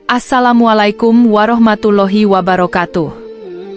Assalamualaikum warahmatullahi wabarakatuh.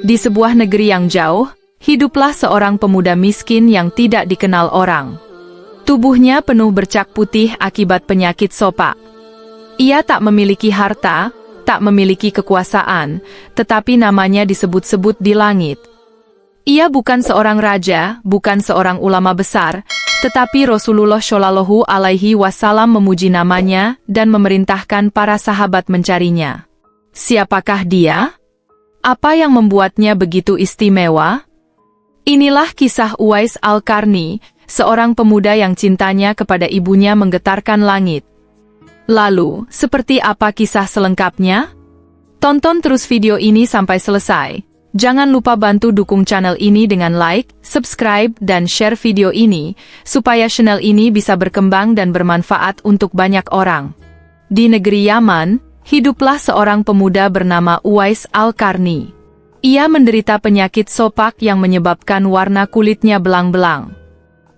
Di sebuah negeri yang jauh, hiduplah seorang pemuda miskin yang tidak dikenal orang. Tubuhnya penuh bercak putih akibat penyakit sopak. Ia tak memiliki harta, tak memiliki kekuasaan, tetapi namanya disebut-sebut di langit. Ia bukan seorang raja, bukan seorang ulama besar, tetapi Rasulullah Shallallahu Alaihi Wasallam memuji namanya dan memerintahkan para sahabat mencarinya. Siapakah dia? Apa yang membuatnya begitu istimewa? Inilah kisah Uwais Al-Qarni, seorang pemuda yang cintanya kepada ibunya menggetarkan langit. Lalu, seperti apa kisah selengkapnya? Tonton terus video ini sampai selesai. Jangan lupa bantu dukung channel ini dengan like, subscribe, dan share video ini, supaya channel ini bisa berkembang dan bermanfaat untuk banyak orang. Di negeri Yaman, hiduplah seorang pemuda bernama Uwais Al-Qarni. Ia menderita penyakit sopak yang menyebabkan warna kulitnya belang-belang.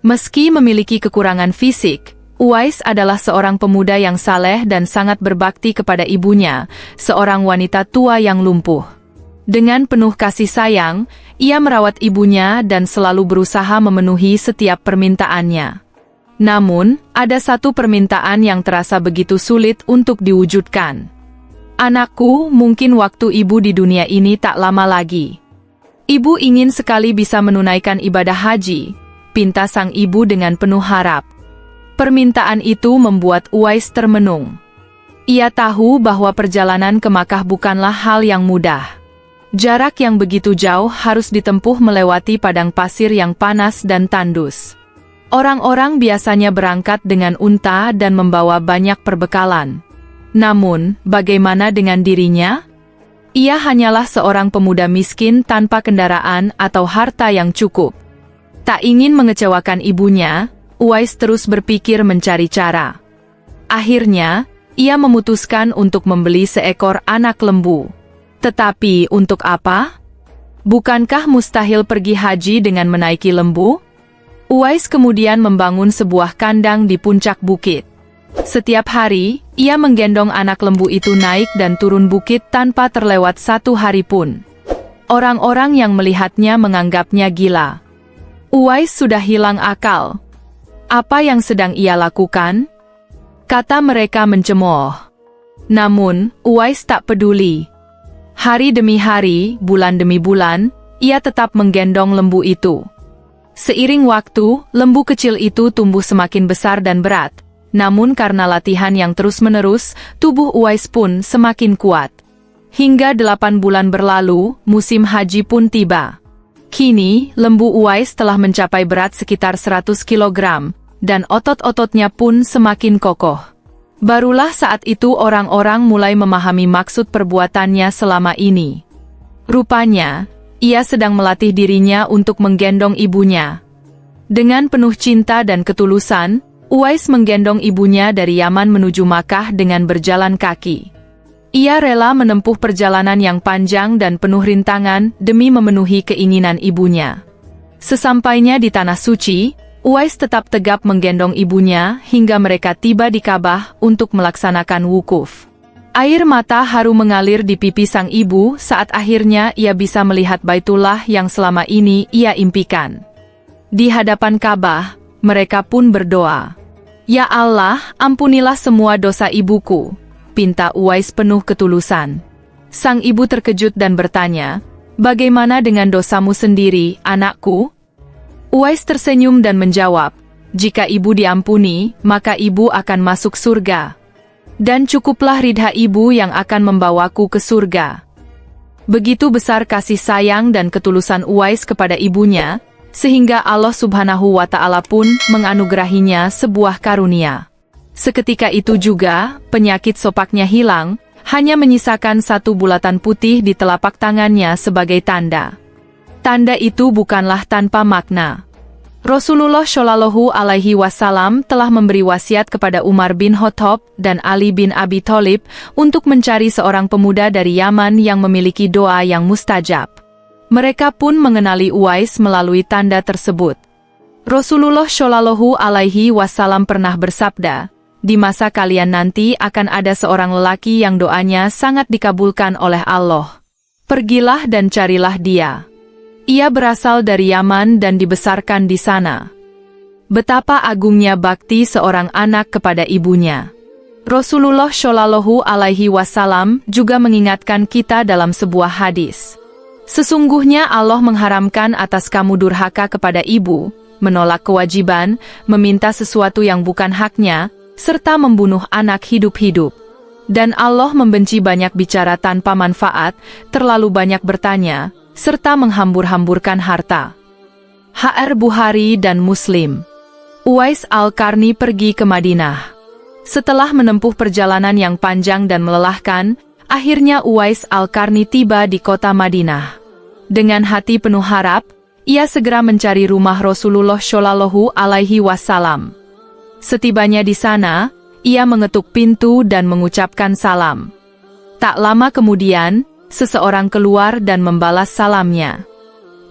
Meski memiliki kekurangan fisik, Uwais adalah seorang pemuda yang saleh dan sangat berbakti kepada ibunya, seorang wanita tua yang lumpuh. Dengan penuh kasih sayang, ia merawat ibunya dan selalu berusaha memenuhi setiap permintaannya. Namun, ada satu permintaan yang terasa begitu sulit untuk diwujudkan. Anakku, mungkin waktu ibu di dunia ini tak lama lagi. Ibu ingin sekali bisa menunaikan ibadah haji, pinta sang ibu dengan penuh harap. Permintaan itu membuat Uwais termenung. Ia tahu bahwa perjalanan ke Makkah bukanlah hal yang mudah. Jarak yang begitu jauh harus ditempuh melewati padang pasir yang panas dan tandus. Orang-orang biasanya berangkat dengan unta dan membawa banyak perbekalan. Namun, bagaimana dengan dirinya? Ia hanyalah seorang pemuda miskin tanpa kendaraan atau harta yang cukup. Tak ingin mengecewakan ibunya, Uwais terus berpikir mencari cara. Akhirnya, ia memutuskan untuk membeli seekor anak lembu. Tetapi untuk apa? Bukankah mustahil pergi haji dengan menaiki lembu? Uwais kemudian membangun sebuah kandang di puncak bukit. Setiap hari, ia menggendong anak lembu itu naik dan turun bukit tanpa terlewat satu hari pun. Orang-orang yang melihatnya menganggapnya gila. Uwais sudah hilang akal. Apa yang sedang ia lakukan? Kata mereka mencemooh. Namun, Uwais tak peduli. Hari demi hari, bulan demi bulan, ia tetap menggendong lembu itu. Seiring waktu, lembu kecil itu tumbuh semakin besar dan berat. Namun karena latihan yang terus-menerus, tubuh Uwais pun semakin kuat. Hingga 8 bulan berlalu, musim haji pun tiba. Kini, lembu Uwais telah mencapai berat sekitar 100 kg, dan otot-ototnya pun semakin kokoh. Barulah saat itu orang-orang mulai memahami maksud perbuatannya selama ini. Rupanya, ia sedang melatih dirinya untuk menggendong ibunya. Dengan penuh cinta dan ketulusan, Uwais menggendong ibunya dari Yaman menuju Makkah dengan berjalan kaki. Ia rela menempuh perjalanan yang panjang dan penuh rintangan demi memenuhi keinginan ibunya. Sesampainya di Tanah Suci, Uwais tetap tegap menggendong ibunya hingga mereka tiba di Ka'bah untuk melaksanakan wukuf. Air mata haru mengalir di pipi sang ibu saat akhirnya ia bisa melihat Baitullah yang selama ini ia impikan. Di hadapan Ka'bah, mereka pun berdoa. Ya Allah, ampunilah semua dosa ibuku, pinta Uwais penuh ketulusan. Sang ibu terkejut dan bertanya, bagaimana dengan dosamu sendiri, anakku? Uwais tersenyum dan menjawab, jika ibu diampuni, maka ibu akan masuk surga. Dan cukuplah ridha ibu yang akan membawaku ke surga. Begitu besar kasih sayang dan ketulusan Uwais kepada ibunya, sehingga Allah Subhanahu wa Ta'ala pun menganugerahinya sebuah karunia. Seketika itu juga, penyakit sopaknya hilang, hanya menyisakan satu bulatan putih di telapak tangannya sebagai tanda. Tanda itu bukanlah tanpa makna. Rasulullah Shallallahu Alaihi Wasallam telah memberi wasiat kepada Umar bin Khattab dan Ali bin Abi Thalib untuk mencari seorang pemuda dari Yaman yang memiliki doa yang mustajab. Mereka pun mengenali Uwais melalui tanda tersebut. Rasulullah Shallallahu Alaihi Wasallam pernah bersabda, di masa kalian nanti akan ada seorang lelaki yang doanya sangat dikabulkan oleh Allah. Pergilah dan carilah dia. Ia berasal dari Yaman dan dibesarkan di sana. Betapa agungnya bakti seorang anak kepada ibunya. Rasulullah Shallallahu Alaihi Wasallam juga mengingatkan kita dalam sebuah hadis. Sesungguhnya Allah mengharamkan atas kamu durhaka kepada ibu, menolak kewajiban, meminta sesuatu yang bukan haknya, serta membunuh anak hidup-hidup. Dan Allah membenci banyak bicara tanpa manfaat, terlalu banyak bertanya, serta menghambur-hamburkan harta. H.R. Bukhari dan Muslim. Uwais Al-Qarni pergi ke Madinah. Setelah menempuh perjalanan yang panjang dan melelahkan, akhirnya Uwais Al-Qarni tiba di kota Madinah. Dengan hati penuh harap, ia segera mencari rumah Rasulullah Shallallahu Alaihi Wasallam. Setibanya di sana, ia mengetuk pintu dan mengucapkan salam. Tak lama kemudian, seseorang keluar dan membalas salamnya.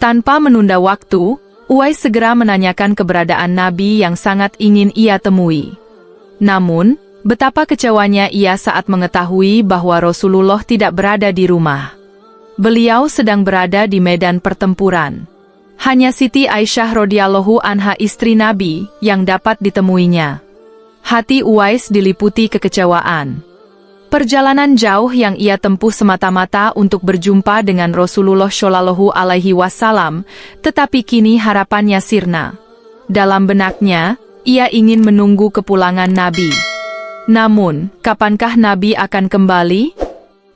Tanpa menunda waktu, Uwais segera menanyakan keberadaan Nabi yang sangat ingin ia temui. Namun, betapa kecewanya ia saat mengetahui bahwa Rasulullah tidak berada di rumah. Beliau sedang berada di medan pertempuran. Hanya Siti Aisyah radhiyallahu anha istri Nabi yang dapat ditemuinya. Hati Uwais diliputi kekecewaan. Perjalanan jauh yang ia tempuh semata-mata untuk berjumpa dengan Rasulullah Shallallahu Alaihi Wasallam, tetapi kini harapannya sirna. Dalam benaknya, ia ingin menunggu kepulangan Nabi. Namun, kapankah Nabi akan kembali?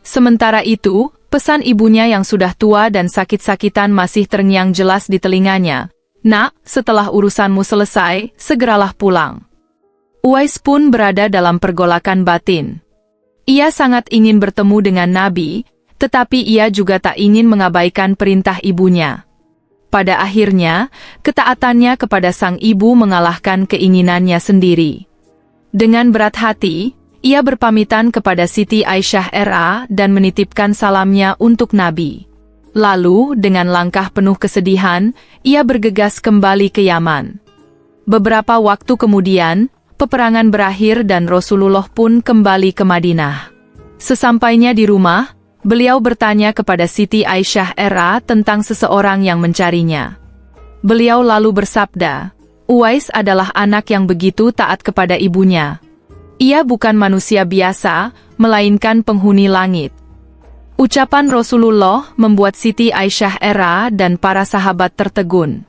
Sementara itu, pesan ibunya yang sudah tua dan sakit-sakitan masih terngiang jelas di telinganya. Nak, setelah urusanmu selesai, segeralah pulang. Uwais pun berada dalam pergolakan batin. Ia sangat ingin bertemu dengan Nabi, tetapi ia juga tak ingin mengabaikan perintah ibunya. Pada akhirnya, ketaatannya kepada sang ibu mengalahkan keinginannya sendiri. Dengan berat hati, ia berpamitan kepada Siti Aisyah R.A. dan menitipkan salamnya untuk Nabi. Lalu, dengan langkah penuh kesedihan, ia bergegas kembali ke Yaman. Beberapa waktu kemudian, peperangan berakhir dan Rasulullah pun kembali ke Madinah. Sesampainya di rumah, beliau bertanya kepada Siti Aisyah R.A. tentang seseorang yang mencarinya. Beliau lalu bersabda, Uwais adalah anak yang begitu taat kepada ibunya. Ia bukan manusia biasa, melainkan penghuni langit. Ucapan Rasulullah membuat Siti Aisyah R.A. dan para sahabat tertegun.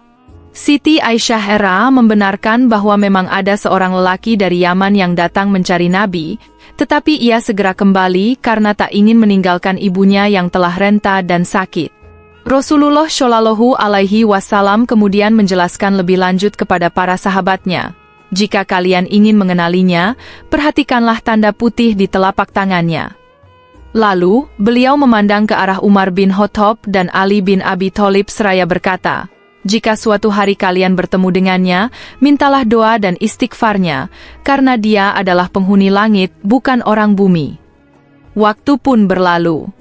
Siti Aisyah R.A. membenarkan bahwa memang ada seorang lelaki dari Yaman yang datang mencari Nabi, tetapi ia segera kembali karena tak ingin meninggalkan ibunya yang telah renta dan sakit. Rasulullah Shallallahu Alaihi Wasallam kemudian menjelaskan lebih lanjut kepada para sahabatnya. Jika kalian ingin mengenalinya, perhatikanlah tanda putih di telapak tangannya. Lalu, beliau memandang ke arah Umar bin Khattab dan Ali bin Abi Thalib seraya berkata, jika suatu hari kalian bertemu dengannya, mintalah doa dan istighfarnya, karena dia adalah penghuni langit, bukan orang bumi. Waktu pun berlalu.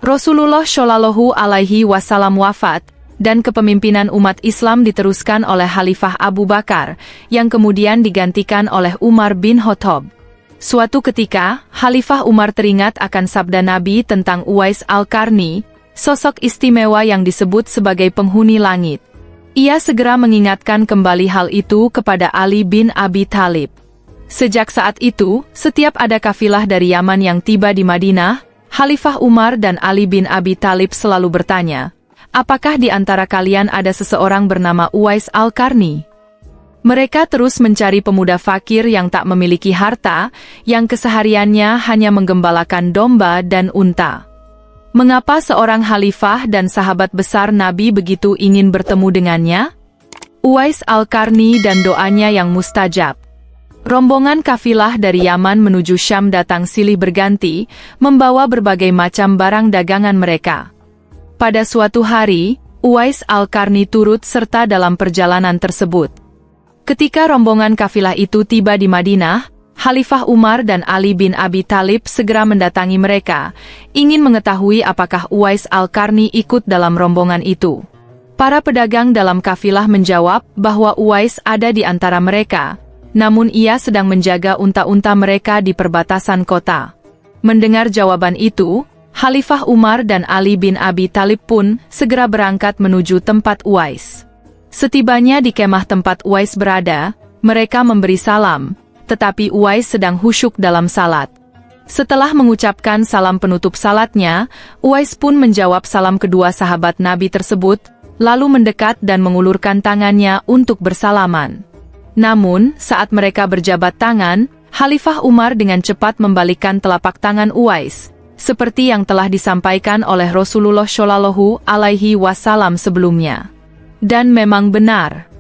Rasulullah Shallallahu Alaihi Wasallam wafat, dan kepemimpinan umat Islam diteruskan oleh Khalifah Abu Bakar, yang kemudian digantikan oleh Umar bin Khattab. Suatu ketika, Khalifah Umar teringat akan sabda Nabi tentang Uwais Al-Qarni, sosok istimewa yang disebut sebagai penghuni langit. Ia segera mengingatkan kembali hal itu kepada Ali bin Abi Thalib. Sejak saat itu, setiap ada kafilah dari Yaman yang tiba di Madinah, Khalifah Umar dan Ali bin Abi Thalib selalu bertanya, apakah di antara kalian ada seseorang bernama Uwais Al-Qarni? Mereka terus mencari pemuda fakir yang tak memiliki harta, yang kesehariannya hanya menggembalakan domba dan unta. Mengapa seorang khalifah dan sahabat besar Nabi begitu ingin bertemu dengannya? Uwais Al-Qarni dan doanya yang mustajab. Rombongan kafilah dari Yaman menuju Syam datang silih berganti, membawa berbagai macam barang dagangan mereka. Pada suatu hari, Uwais Al-Qarni turut serta dalam perjalanan tersebut. Ketika rombongan kafilah itu tiba di Madinah, Khalifah Umar dan Ali bin Abi Thalib segera mendatangi mereka, ingin mengetahui apakah Uwais Al-Qarni ikut dalam rombongan itu. Para pedagang dalam kafilah menjawab bahwa Uwais ada di antara mereka, namun ia sedang menjaga unta-unta mereka di perbatasan kota. Mendengar jawaban itu, Khalifah Umar dan Ali bin Abi Thalib pun segera berangkat menuju tempat Uwais. Setibanya di kemah tempat Uwais berada, mereka memberi salam, tetapi Uwais sedang khusyuk dalam salat. Setelah mengucapkan salam penutup salatnya, Uwais pun menjawab salam kedua sahabat Nabi tersebut, lalu mendekat dan mengulurkan tangannya untuk bersalaman. Namun, saat mereka berjabat tangan, Khalifah Umar dengan cepat membalikkan telapak tangan Uwais, seperti yang telah disampaikan oleh Rasulullah Shallallahu Alaihi Wasallam sebelumnya. Dan memang benar.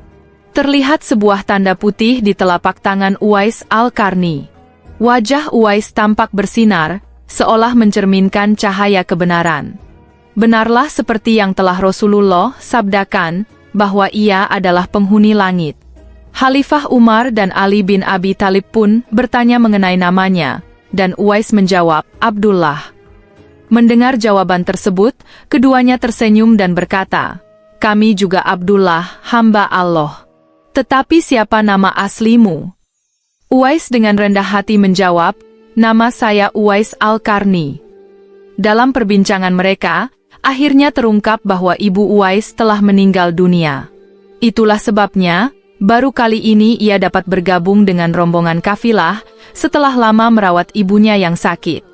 Terlihat sebuah tanda putih di telapak tangan Uwais Al-Qarni. Wajah Uwais tampak bersinar, seolah mencerminkan cahaya kebenaran. Benarlah seperti yang telah Rasulullah sabdakan, bahwa ia adalah penghuni langit. Khalifah Umar dan Ali bin Abi Thalib pun bertanya mengenai namanya, dan Uwais menjawab, Abdullah. Mendengar jawaban tersebut, keduanya tersenyum dan berkata, kami juga Abdullah, hamba Allah. Tetapi siapa nama aslimu? Uwais dengan rendah hati menjawab, nama saya Uwais Al-Qarni. Dalam perbincangan mereka, akhirnya terungkap bahwa ibu Uwais telah meninggal dunia. Itulah sebabnya, baru kali ini ia dapat bergabung dengan rombongan kafilah, setelah lama merawat ibunya yang sakit.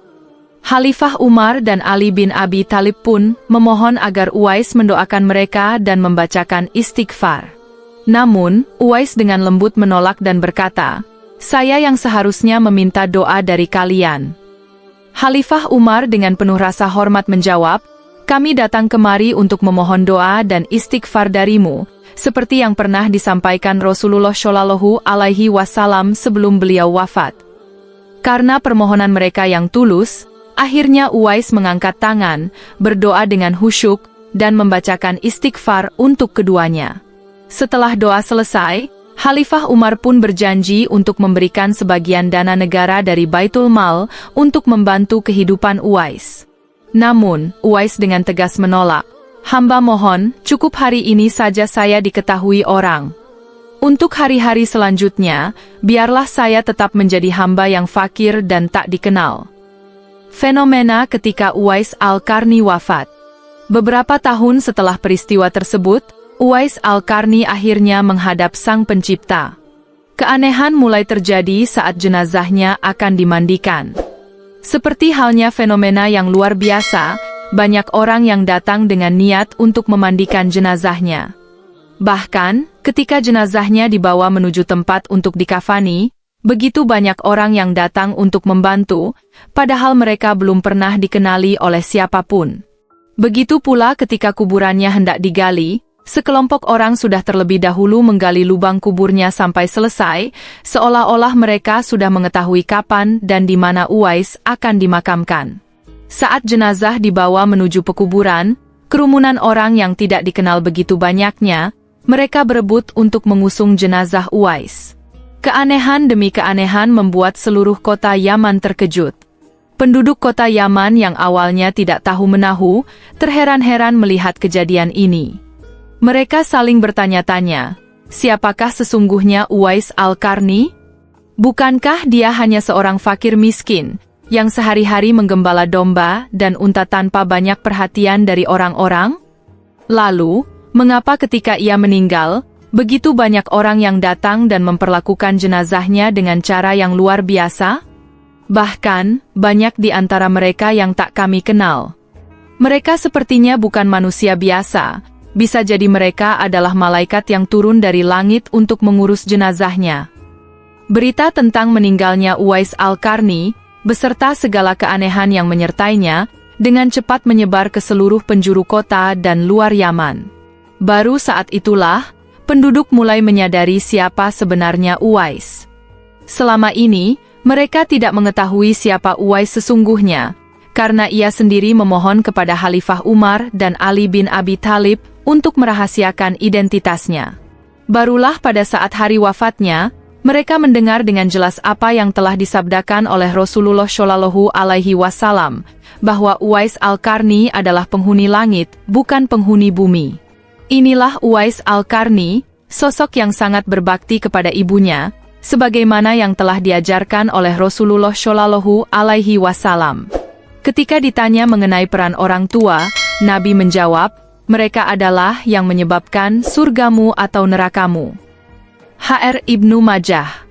Khalifah Umar dan Ali bin Abi Thalib pun memohon agar Uwais mendoakan mereka dan membacakan istighfar. Namun, Uwais dengan lembut menolak dan berkata, saya yang seharusnya meminta doa dari kalian. Khalifah Umar dengan penuh rasa hormat menjawab, kami datang kemari untuk memohon doa dan istighfar darimu, seperti yang pernah disampaikan Rasulullah Shallallahu Alaihi Wasallam sebelum beliau wafat. Karena permohonan mereka yang tulus, akhirnya Uwais mengangkat tangan, berdoa dengan khusyuk, dan membacakan istighfar untuk keduanya. Setelah doa selesai, Khalifah Umar pun berjanji untuk memberikan sebagian dana negara dari Baitul Mal untuk membantu kehidupan Uwais. Namun, Uwais dengan tegas menolak. Hamba mohon, cukup hari ini saja saya diketahui orang. Untuk hari-hari selanjutnya, biarlah saya tetap menjadi hamba yang fakir dan tak dikenal. Fenomena ketika Uwais Al-Qarni wafat. Beberapa tahun setelah peristiwa tersebut, Uwais Al-Qarni akhirnya menghadap Sang Pencipta. Keanehan mulai terjadi saat jenazahnya akan dimandikan. Seperti halnya fenomena yang luar biasa, banyak orang yang datang dengan niat untuk memandikan jenazahnya. Bahkan, ketika jenazahnya dibawa menuju tempat untuk dikafani, begitu banyak orang yang datang untuk membantu, padahal mereka belum pernah dikenali oleh siapapun. Begitu pula ketika kuburannya hendak digali, sekelompok orang sudah terlebih dahulu menggali lubang kuburnya sampai selesai, seolah-olah mereka sudah mengetahui kapan dan di mana Uwais akan dimakamkan. Saat jenazah dibawa menuju pekuburan, kerumunan orang yang tidak dikenal begitu banyaknya, mereka berebut untuk mengusung jenazah Uwais. Keanehan demi keanehan membuat seluruh kota Yaman terkejut. Penduduk kota Yaman yang awalnya tidak tahu-menahu, terheran-heran melihat kejadian ini. Mereka saling bertanya-tanya, siapakah sesungguhnya Uwais Al-Qarni? Bukankah dia hanya seorang fakir miskin, yang sehari-hari menggembala domba dan unta tanpa banyak perhatian dari orang-orang? Lalu, mengapa ketika ia meninggal, begitu banyak orang yang datang dan memperlakukan jenazahnya dengan cara yang luar biasa? Bahkan, banyak di antara mereka yang tak kami kenal. Mereka sepertinya bukan manusia biasa, bisa jadi mereka adalah malaikat yang turun dari langit untuk mengurus jenazahnya. Berita tentang meninggalnya Uwais Al-Qarni, beserta segala keanehan yang menyertainya, dengan cepat menyebar ke seluruh penjuru kota dan luar Yaman. Baru saat itulah, penduduk mulai menyadari siapa sebenarnya Uwais. Selama ini, mereka tidak mengetahui siapa Uwais sesungguhnya, karena ia sendiri memohon kepada Khalifah Umar dan Ali bin Abi Thalib untuk merahasiakan identitasnya. Barulah pada saat hari wafatnya, mereka mendengar dengan jelas apa yang telah disabdakan oleh Rasulullah Shallallahu Alaihi Wasallam, bahwa Uwais Al-Qarni adalah penghuni langit, bukan penghuni bumi. Inilah Uwais Al-Qarni, sosok yang sangat berbakti kepada ibunya, sebagaimana yang telah diajarkan oleh Rasulullah Shallallahu Alaihi Wasallam. Ketika ditanya mengenai peran orang tua, Nabi menjawab, mereka adalah yang menyebabkan surgamu atau nerakamu. Hr. Ibnu Majah.